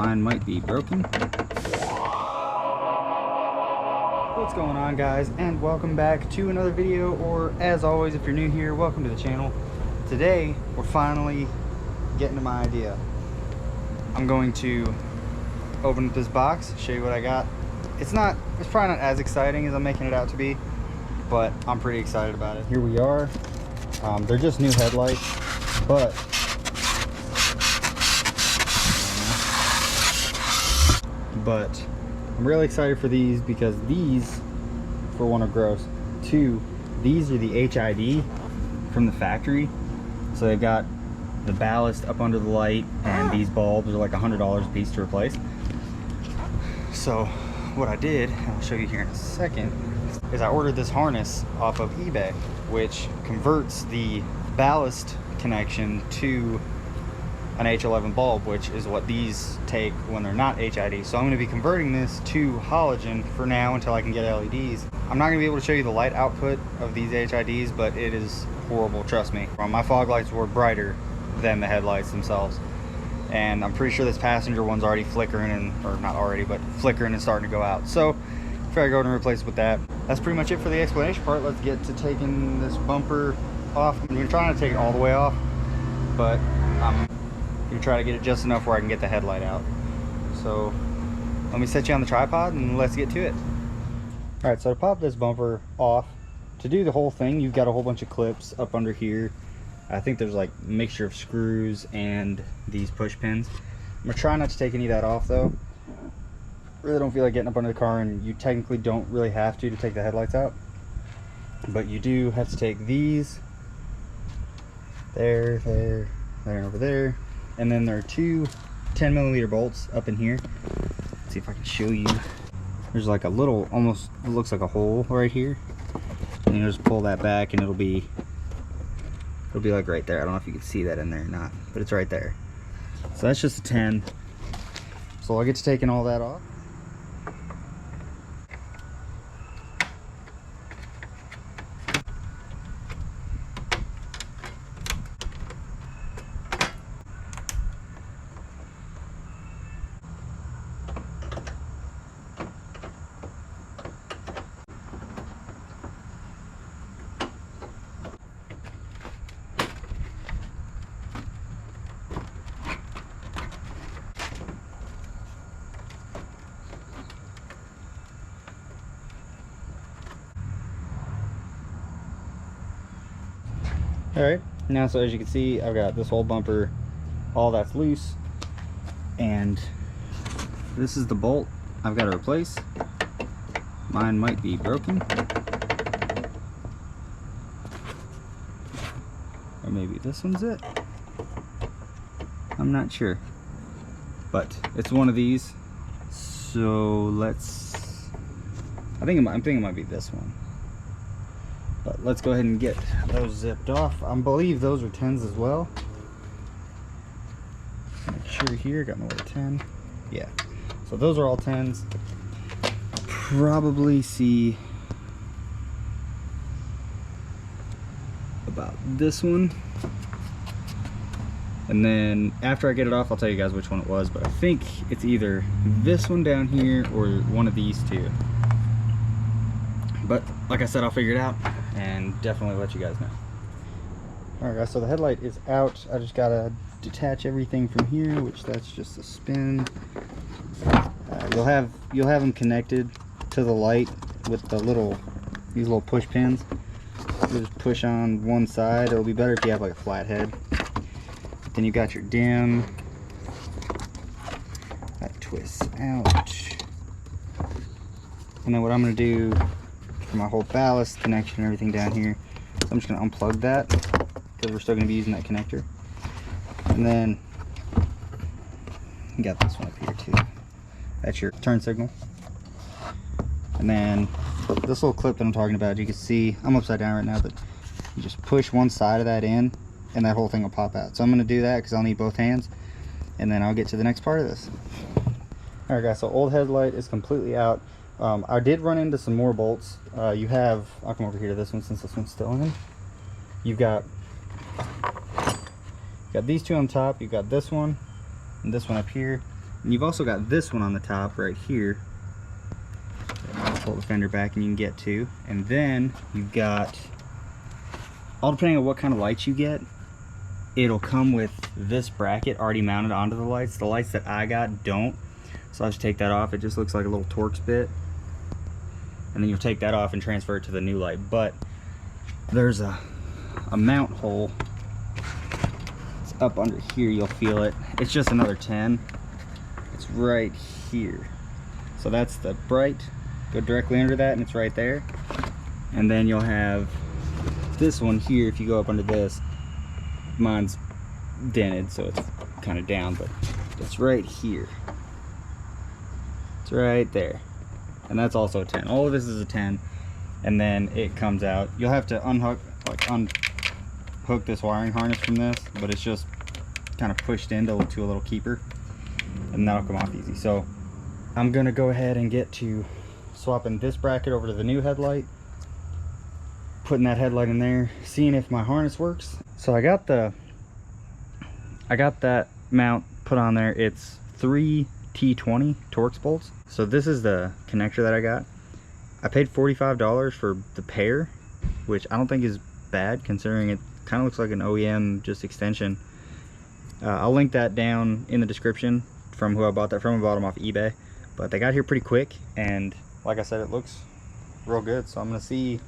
Mine might be broken. What's going on, guys, and welcome back to another video, or as always, if you're new here, welcome to the channel. Today we're finally getting to my idea. I'm going to open up this box, show you what I got. It's probably not as exciting as I'm making it out to be, but I'm pretty excited about it. Here we are. They're just new headlights, but I'm really excited for these because these, for one, are gross. Two, these are the H.I.D from the factory. So they've got the ballast up under the light, and these bulbs are like $100 a piece to replace. So what I did, and I'll show you here in a second, is I ordered this harness off of eBay, which converts the ballast connection to an H11 bulb, which is what these take when they're not HID. So I'm going to be converting this to halogen for now until I can get LEDs. I'm not going to be able to show you the light output of these HIDs, but it is horrible, trust me. My fog lights were brighter than the headlights themselves, and I'm pretty sure this passenger one's already flickering, or not already, but flickering and starting to go out. So if I go and replace it with that, that's pretty much it for the explanation part. Let's get to taking this bumper off. I'm going to try not to take it all the way off, but I'm going to try to get it just enough where I can get the headlight out. So let me set you on the tripod and let's get to it. Alright, so to pop this bumper off, to do the whole thing, you've got a whole bunch of clips up under here. I think there's like a mixture of screws and these push pins. I'm going to try not to take any of that off though. Really don't feel like getting up under the car, and you technically don't really have to take the headlights out. But you do have to take these, there, and over there. And then there are two 10mm bolts up in here. Let's see if I can show you. There's like a little, almost, it looks like a hole right here. And you just pull that back and it'll be like right there. I don't know if you can see that in there or not, but it's right there. So that's just a 10. So I'll get to taking all that off. Alright, now so as you can see, I've got this whole bumper, all that's loose, and this is the bolt I've got to replace. Mine might be broken, or maybe this one's it. I'm not sure, but it's one of these. So I'm thinking it might be this one. But let's go ahead and get those zipped off. I believe those are 10s as well. Make sure here, got my little 10. Yeah, so those are all 10s. Probably see about this one. And then after I get it off, I'll tell you guys which one it was. But I think it's either this one down here or one of these two. But like I said, I'll figure it out and definitely let you guys know. Alright guys, so the headlight is out. I just gotta detach everything from here, which that's just a spin. You'll have them connected to the light with these little push pins. You just push on one side. It'll be better if you have like a flat head. Then you got your dim. That twists out. And then what I'm gonna do for my whole ballast connection and everything down here, so I'm just going to unplug that because we're still going to be using that connector. And then you got this one up here too. That's your turn signal. And then this little clip that I'm talking about, you can see I'm upside down right now, but you just push one side of that in and that whole thing will pop out. So I'm going to do that because I'll need both hands, and then I'll get to the next part of this. Alright guys, so old headlight is completely out. I did run into some more bolts. I'll come over here to this one since this one's still in. You've got these two on top, you've got this one and this one up here. And you've also got this one on the top right here. I'll pull the fender back and you can get to. And then you've got, all depending on what kind of lights you get, it'll come with this bracket already mounted onto the lights. The lights that I got don't. So I'll just take that off. It just looks like a little Torx bit. And then you'll take that off and transfer it to the new light. But there's a mount hole. It's up under here, you'll feel it. It's just another 10. It's right here. So that's the bright. Go directly under that and it's right there. And then you'll have this one here. If you go up under this, mine's dented, so it's kind of down, but it's right here. It's right there. And that's also a 10. All of this is a 10. And then it comes out. You'll have to unhook this wiring harness from this, but it's just kind of pushed into to a little keeper, and that'll come off easy. So I'm gonna go ahead and get to swapping this bracket over to the new headlight, putting that headlight in there, seeing if my harness works. So I got that mount put on there. It's 3 T20 Torx bolts. So this is the connector that I got. I paid $45 for the pair, which I don't think is bad considering it kind of looks like an OEM just extension. I'll link that down in the description from who I bought that from. I bought them off eBay, but they got here pretty quick, and like I said, it looks real good. So I'm gonna see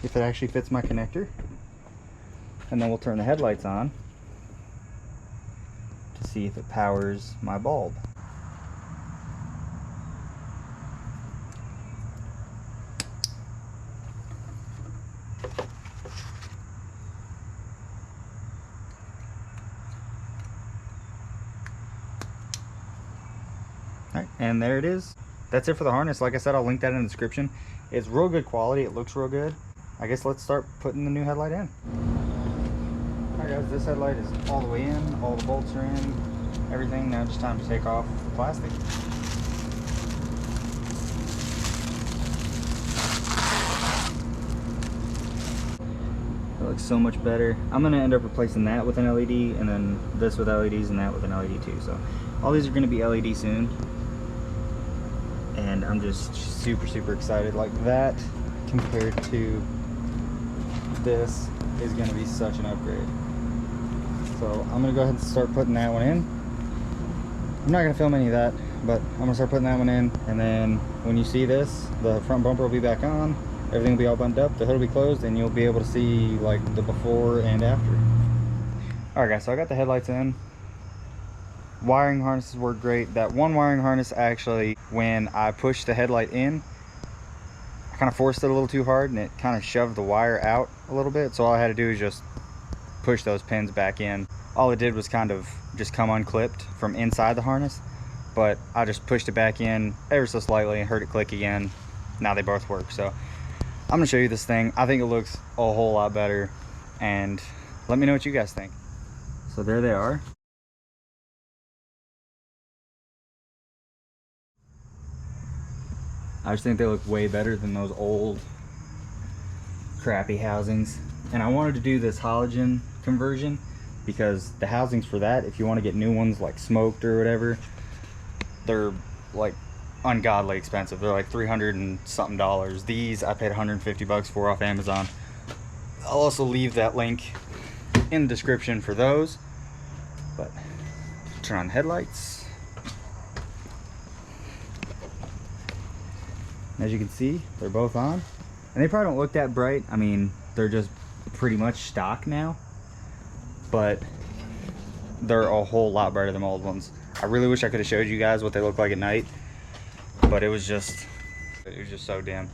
if it actually fits my connector, and then we'll turn the headlights on to see if it powers my bulb. Alright, and there it is. That's it for the harness. Like I said, I'll link that in the description. It's real good quality. It looks real good. I guess let's start putting the new headlight in. Alright guys, this headlight is all the way in. All the bolts are in. Everything. Now just time to take off the plastic. It looks so much better. I'm going to end up replacing that with an LED, and then this with LEDs, and that with an LED too. So all these are going to be LED soon. And I'm just super excited. Like, that compared to this is going to be such an upgrade. So I'm going to go ahead and start putting that one in. I'm not going to film any of that, but I'm going to start putting that one in. And then when you see this, the front bumper will be back on. Everything will be all buttoned up. The hood will be closed, and you'll be able to see like the before and after. Alright guys, so I got the headlights in. Wiring harnesses work great. That one wiring harness, actually, when I pushed the headlight in, I kind of forced it a little too hard, and it kind of shoved the wire out a little bit. So all I had to do is just push those pins back in. All it did was kind of just come unclipped from inside the harness, but I just pushed it back in ever so slightly and heard it click again. Now they both work. So I'm gonna show you this thing. I think it looks a whole lot better, and let me know what you guys think. So there they are. I just think they look way better than those old crappy housings. And I wanted to do this halogen conversion because the housings for that, if you want to get new ones like smoked or whatever, they're like ungodly expensive. They're like $300 and something. These I paid 150 bucks for off Amazon. I'll also leave that link in the description for those. But turn on the headlights. As you can see, they're both on, and they probably don't look that bright. I mean, they're just pretty much stock now, but they're a whole lot brighter than old ones. I really wish I could have showed you guys what they look like at night, but it was just so dim.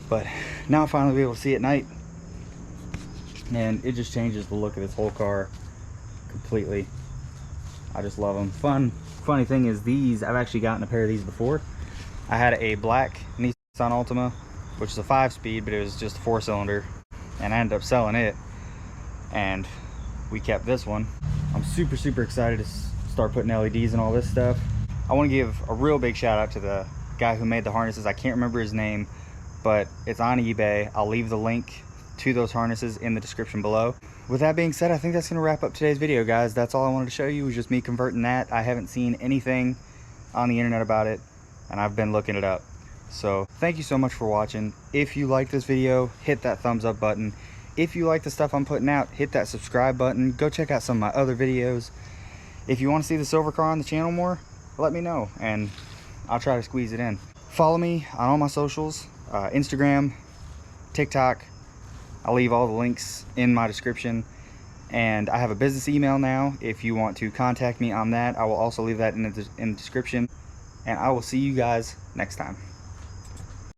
But now I'll finally be able to see at night, and it just changes the look of this whole car completely. I just love them. Funny thing is, these, I've actually gotten a pair of these before. I had a black Nissan Altima, which is a 5-speed, but it was just a 4-cylinder, and I ended up selling it, and we kept this one. I'm super excited to start putting LEDs and all this stuff. I want to give a real big shout out to the guy who made the harnesses. I can't remember his name, but it's on eBay. I'll leave the link to those harnesses in the description below. With that being said, I think that's going to wrap up today's video, guys. That's all I wanted to show you, was just me converting that. I haven't seen anything on the internet about it, and I've been looking it up. So thank you so much for watching. If you like this video, hit that thumbs up button. If you like the stuff I'm putting out, hit that subscribe button. Go check out some of my other videos. If you want to see the silver car on the channel more, let me know and I'll try to squeeze it in. Follow me on all my socials, Instagram, TikTok. I'll leave all the links in my description. And I have a business email now. If you want to contact me on that, I will also leave that in the description. And I will see you guys next time.